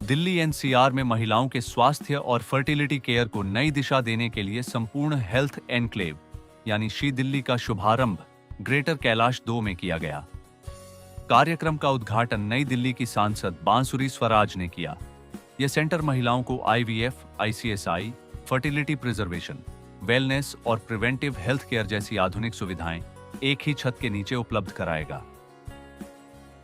Delhi NCR में महिलाओं के स्वास्थ्य और फर्टिलिटी केयर को नई दिशा देने के लिए संपूर्ण हेल्थ एनक्लेव यानी शी दिल्ली का शुभारंभ ग्रेटर कैलाश 2 में किया गया। कार्यक्रम का उद्घाटन नई दिल्ली की सांसद बांसुरी स्वराज ने किया। यह सेंटर महिलाओं को IVF, ICSI, fertility preservation, wellness और प्रिवेंटिव हेल्थ केयर जैसी आधुनिक सुविधाएं एक ही छत के नीचे उपलब्ध कराएगा।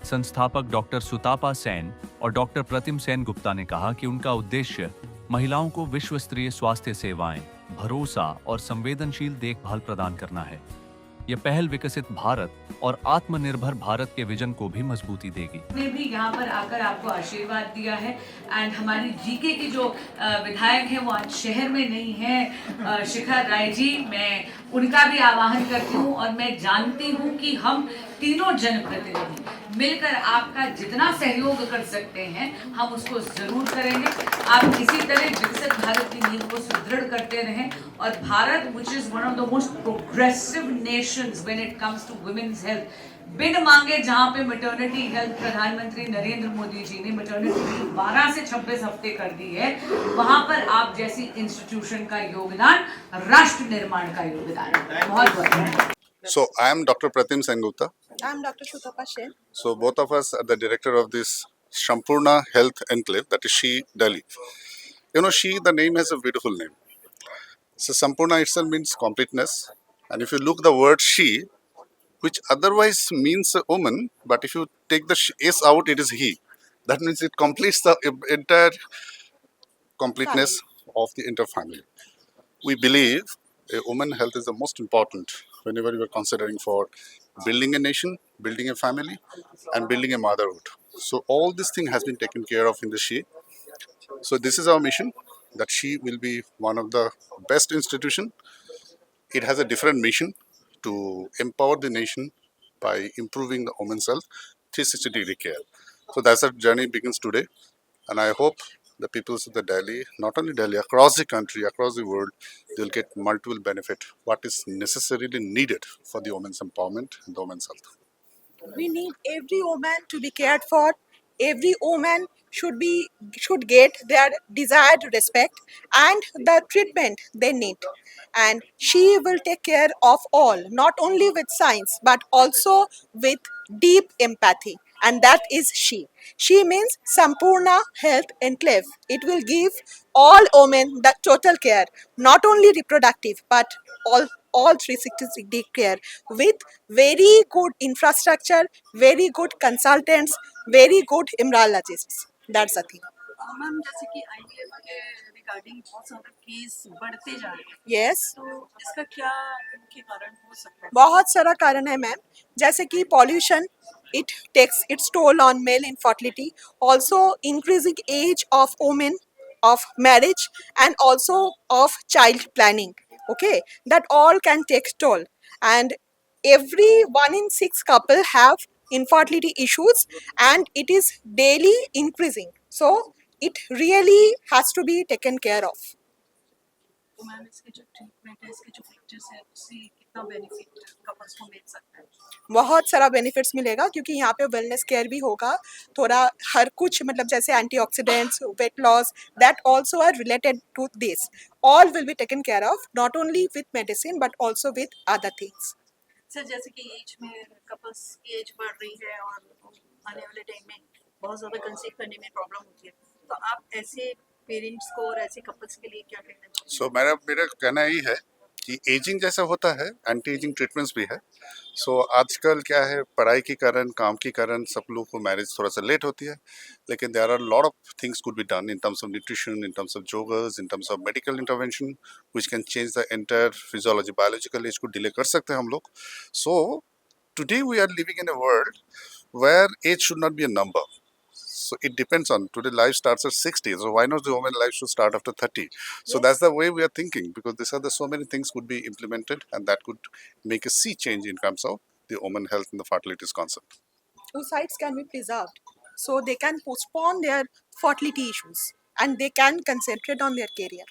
संस्थापक डॉक्टर सुतापा सेन और डॉक्टर प्रतिम सेन गुप्ता ने कहा कि उनका उद्देश्य महिलाओं को विश्व स्तरीय स्वास्थ्य सेवाएं, भरोसा और संवेदनशील देखभाल प्रदान करना है। यह पहल विकसित भारत और आत्मनिर्भर भारत के विजन को भी मजबूती देगी। ने भी यहाँ पर आकर आपको आशीर्वाद दिया है एंड हमारी जीके की जो विधायक हैं वो आज शहर में नहीं है, शिखर राय जी, मैं उनका भी आह्वान करती हूँ और मैं जानती हूँ कि हम तीनों जनप्रतिनिधि मिलकर आपका जितना सहयोग कर सकते हैं हम उसको जरूर करेंगे। आप इसी तरह विकसित भारत की नींव को सुदृढ़ करते रहें और Bharat which is one of the most progressive nations when it comes to women's health, बिन मांगे जहां पे मैटरनिटी हेल्थ प्रधानमंत्री नरेंद्र मोदी जी ने मैटरनिटी 12 से 26 हफ्ते कर दी है, वहां पर आप जैसी इंस्टीट्यूशन का योगदान राष्ट्र निर्माण का योगदान है। बहुत बहुत। So I am Dr. Pratim Sengupta. I am Dr. Shutapa Sen. So both of us are the director of this Sampurna Health Enclave, that is She Delhi. You know, She, the name has a beautiful name. So Sampurna itself means completeness, and if you look the word She, which otherwise means a woman, but if you take the S out, it is he. That means it completes the entire completeness of the entire family. We believe a woman health is the most important whenever you are considering for building a nation, building a family, and building a motherhood. So all this thing has been taken care of in the She. So this is our mission, that She will be one of the best institution. It has a different mission to empower the nation by improving the women's health, 360-degree care. So that's our journey begins today, and I hope the people of the Delhi, not only Delhi, across the country, across the world, they'll get multiple benefit, what is necessarily needed for the women's empowerment and the women's health. We need every woman to be cared for. Every woman should get their desired respect and the treatment they need. And she will take care of all, not only with science but also with deep empathy. And that is She. She means Sampurna Health Enclave. It will give all women the total care, not only reproductive but all 360 care, with very good infrastructure, very good consultants, very good embryologists. That's the thing. Ma'am जैसे कि IVF के regarding बहुत सारे case बढ़ते जा रहे हैं, Yes. तो इसका क्या मुख्य कारण हो सकता है? बहुत सारा कारण है मैम, जैसे कि pollution, it takes its toll on male infertility, also increasing age of women of marriage and also of child planning. Okay, that all can take toll, and every 1 in 6 couple have infertility issues, and it is daily increasing. So it really has to be taken care of. तो ma'am इसके जो treatment है, इसके जो features है, उससे कितना benefit couples को मिल सकता है? बहुत सारा बेनिफिट्स मिलेगा, क्योंकि यहाँ पे वेलनेस केयर भी होगा थोड़ा, हर कुछ मतलब जैसे antioxidants, weight loss, that also are related to this, all will be taken care of, not only with medicine but also with other things. Sir जैसे कि एज में कपल्स की एज बढ़ रही है और आने वाले टाइम में बहुत ज़्यादा कंसीव करने में प्रॉब्लम होती है, तो आप ऐसे पेरेंट्स को और ऐसे कपल्स के लिए क्या कहना चाहिए? सो मेरा कहना यही है कि एजिंग जैसा होता है, एंटी एजिंग ट्रीटमेंट्स भी है. सो आजकल क्या है, पढ़ाई के कारण, काम के कारण सब लोगों को मैरिज थोड़ा सा लेट होती है, लेकिन there are lot of things could be done in terms of nutrition, in terms of yogas, in terms of medical intervention which can change the entire physiology, biological age को delay कर सकते हैं हम लोग. So today we are living in a world where age should not be a number. So it depends on, today life starts at 60, so why not the woman life should start after 30? So that's the way we are thinking, because these are the so many things could be implemented and that could make a sea change in terms of the woman health and the fertility concept. Oocytes can be preserved, so they can postpone their fertility issues and they can concentrate on their career.